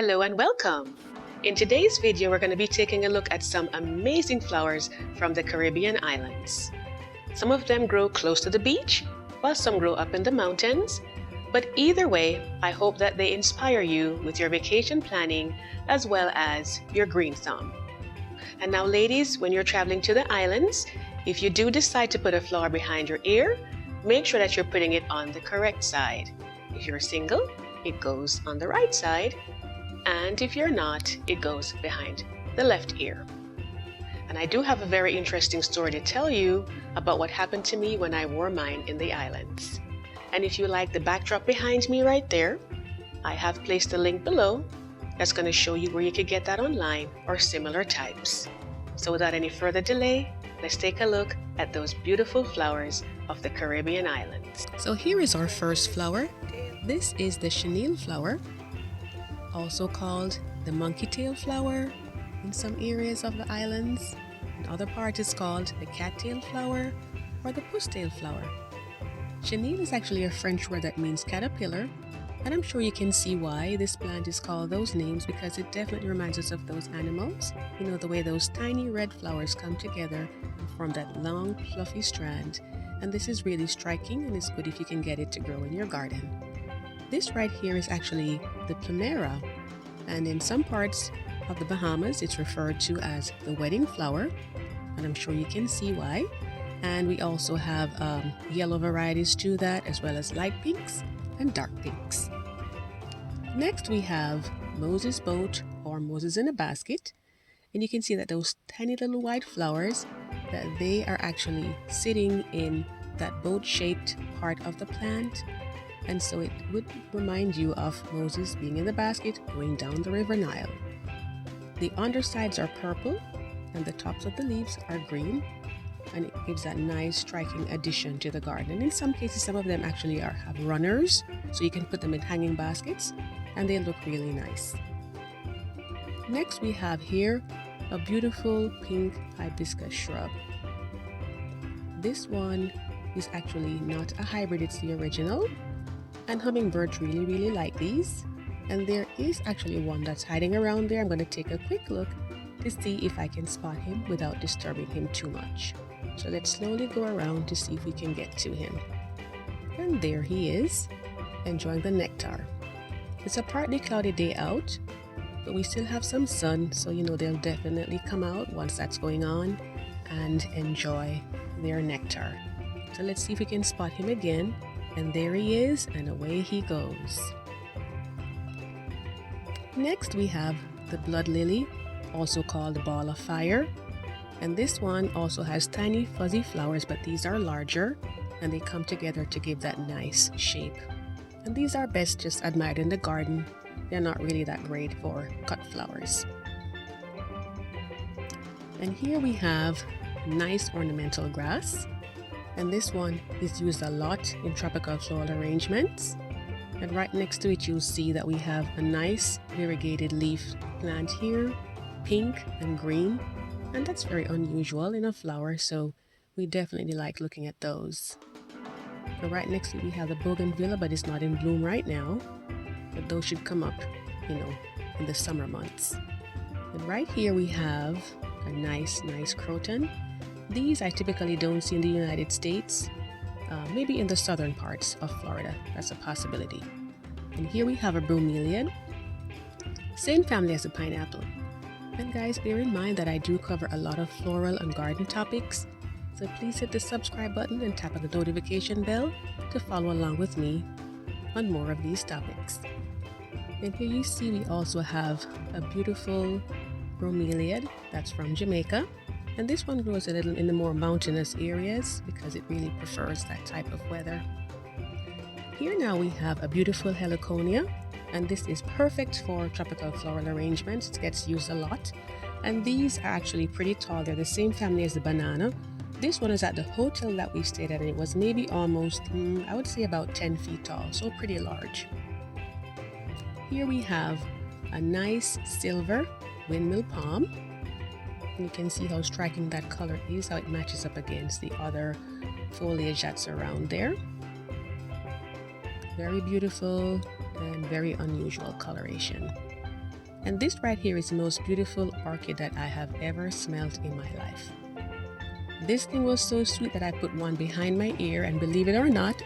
Hello and welcome! In today's video, we're going to be taking a look at some amazing flowers from the Caribbean islands. Some of them grow close to the beach, while some grow up in the mountains. But either way, I hope that they inspire you with your vacation planning as well as your green thumb. And now ladies, when you're traveling to the islands, if you do decide to put a flower behind your ear, make sure that you're putting it on the correct side. If you're single, it goes on the right side. And if you're not, it goes behind the left ear. And I do have a very interesting story to tell you about what happened to me when I wore mine in the islands. And if you like the backdrop behind me right there, I have placed a link below that's going to show you where you could get that online or similar types. So without any further delay, let's take a look at those beautiful flowers of the Caribbean islands. So here is our first flower. This is the chenille flower, also called the monkey tail flower in some areas of the islands. In other parts it's called the cattail flower or the pussetail flower. Chenille is actually a French word that means caterpillar, and I'm sure you can see why this plant is called those names, because it definitely reminds us of those animals. You know, the way those tiny red flowers come together and form that long fluffy strand, and this is really striking, and it's good if you can get it to grow in your garden. This right here is actually the Plumeria, and in some parts of the Bahamas it's referred to as the wedding flower, and I'm sure you can see why. And we also have yellow varieties to that, as well as light pinks and dark pinks. Next we have Moses boat, or Moses in a basket, and you can see that those tiny little white flowers, that they are actually sitting in that boat-shaped part of the plant. And so it would remind you of Moses being in the basket going down the river Nile. The undersides are purple and the tops of the leaves are green, and it gives that nice striking addition to the garden. And in some cases, some of them actually have runners, so you can put them in hanging baskets and they look really nice. Next we have here a beautiful pink hibiscus shrub. This one is actually not a hybrid, it's the original. And hummingbirds really like these, and there is actually one that's hiding around there. I'm going to take a quick look to see if I can spot him without disturbing him too much. So let's slowly go around to see if we can get to him. And there he is, enjoying the nectar. It's a partly cloudy day out, but we still have some sun, so you know they'll definitely come out once that's going on and enjoy their nectar. So let's see if we can spot him again. And there he is, and away he goes. Next we have the blood lily, also called the ball of fire. And this one also has tiny fuzzy flowers, but these are larger and they come together to give that nice shape. And these are best just admired in the garden. They're not really that great for cut flowers. And here we have nice ornamental grass. And this one is used a lot in tropical floral arrangements. And right next to it you'll see that we have a nice variegated leaf plant here, pink and green, and that's very unusual in a flower, so we definitely like looking at those. And right next to it we have the bougainvillea, but it's not in bloom right now, but those should come up, you know, in the summer months. And right here we have a nice croton. These I typically don't see in the United States, maybe in the southern parts of Florida. That's a possibility. And here we have a bromeliad, same family as the pineapple. And guys, bear in mind that I do cover a lot of floral and garden topics, so please hit the subscribe button and tap on the notification bell to follow along with me on more of these topics. And here you see we also have a beautiful bromeliad that's from Jamaica. And this one grows a little in the more mountainous areas because it really prefers that type of weather. Here now we have a beautiful Heliconia, and this is perfect for tropical floral arrangements. It gets used a lot. And these are actually pretty tall. They're the same family as the banana. This one is at the hotel that we stayed at, and it was maybe almost, I would say about 10 feet tall, so pretty large. Here we have a nice silver windmill palm. You can see how striking that color is, how it matches up against the other foliage that's around there. Very beautiful and very unusual coloration. And this right here is the most beautiful orchid that I have ever smelled in my life. This thing was so sweet that I put one behind my ear, and believe it or not,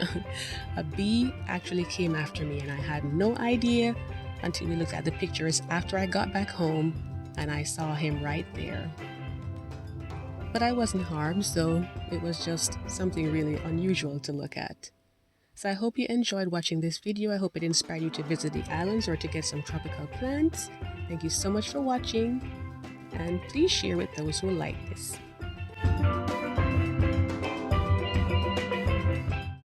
a bee actually came after me, and I had no idea until we looked at the pictures after I got back home and I saw him right there. But I wasn't harmed, so it was just something really unusual to look at. So I hope you enjoyed watching this video. I hope it inspired you to visit the islands or to get some tropical plants. Thank you so much for watching, and please share with those who like this.